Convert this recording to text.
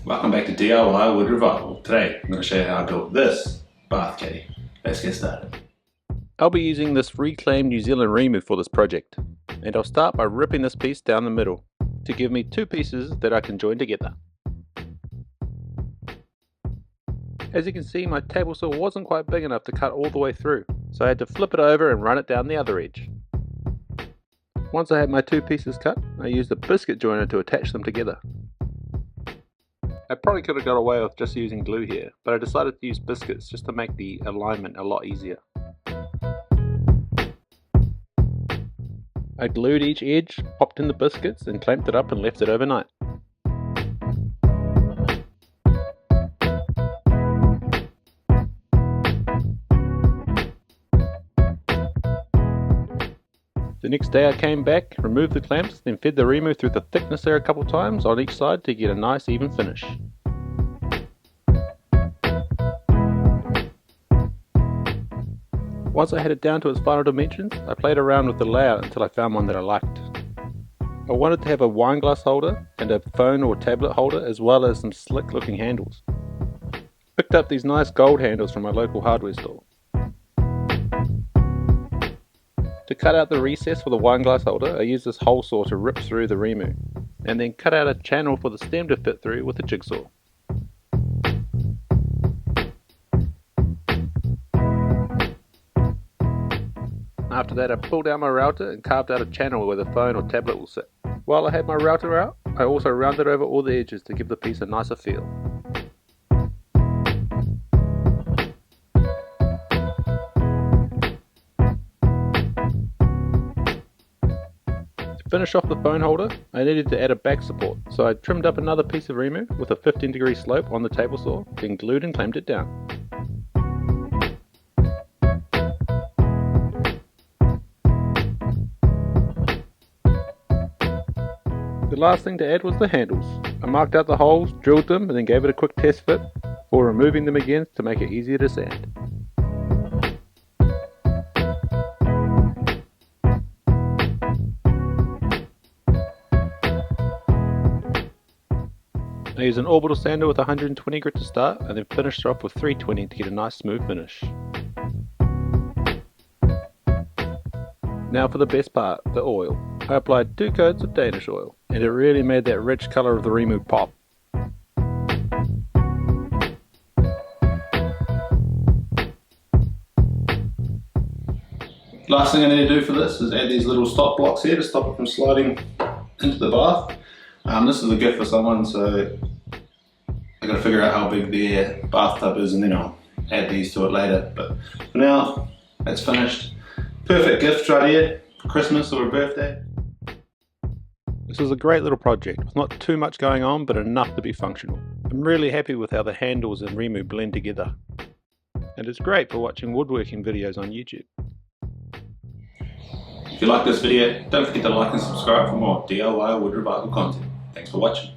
Welcome back to DIY Wood Revival. Today I'm going to show you how I built this bath caddy. Let's get started. I'll be using this reclaimed New Zealand Rimu for this project, and I'll start by ripping this piece down the middle to give me two pieces that I can join together. As you can see, my table saw wasn't quite big enough to cut all the way through, so I had to flip it over and run it down the other edge. Once I had my two pieces cut, I used a biscuit joiner to attach them together. I probably could have got away with just using glue here, but I decided to use biscuits just to make the alignment a lot easier. I glued each edge, popped in the biscuits and clamped it up and left it overnight. The next day I came back, removed the clamps, then fed the Rimu through the thicknesser a couple times on each side to get a nice even finish. Once I had it down to its final dimensions, I played around with the layout until I found one that I liked. I wanted to have a wine glass holder and a phone or tablet holder, as well as some slick looking handles. Picked up these nice gold handles from my local hardware store. To cut out the recess for the wine glass holder, I used this hole saw to rip through the Rimu, and then cut out a channel for the stem to fit through with a jigsaw. After that I pulled out my router and carved out a channel where the phone or tablet will sit. While I had my router out, I also rounded over all the edges to give the piece a nicer feel. To finish off the phone holder, I needed to add a back support, so I trimmed up another piece of Rimu with a 15-degree slope on the table saw, then glued and clamped it down. The last thing to add was the handles. I marked out the holes, drilled them, and then gave it a quick test fit before removing them again to make it easier to sand. I used an orbital sander with 120 grit to start, and then finished off with 320 to get a nice smooth finish. Now for the best part, the oil. I applied 2 coats of Danish oil, and it really made that rich colour of the Rimu pop. Last thing I need to do for this is add these little stop blocks here to stop it from sliding into the bath. This is a gift for someone, so I got to figure out how big their bathtub is and then I'll add these to it later. But for now, that's finished. Perfect gift right here for Christmas or a birthday. This is a great little project with not too much going on, but enough to be functional. I'm really happy with how the handles and Rimu blend together. And it's great for watching woodworking videos on YouTube. If you like this video, don't forget to like and subscribe for more DIY Wood Revival content. Thanks for watching.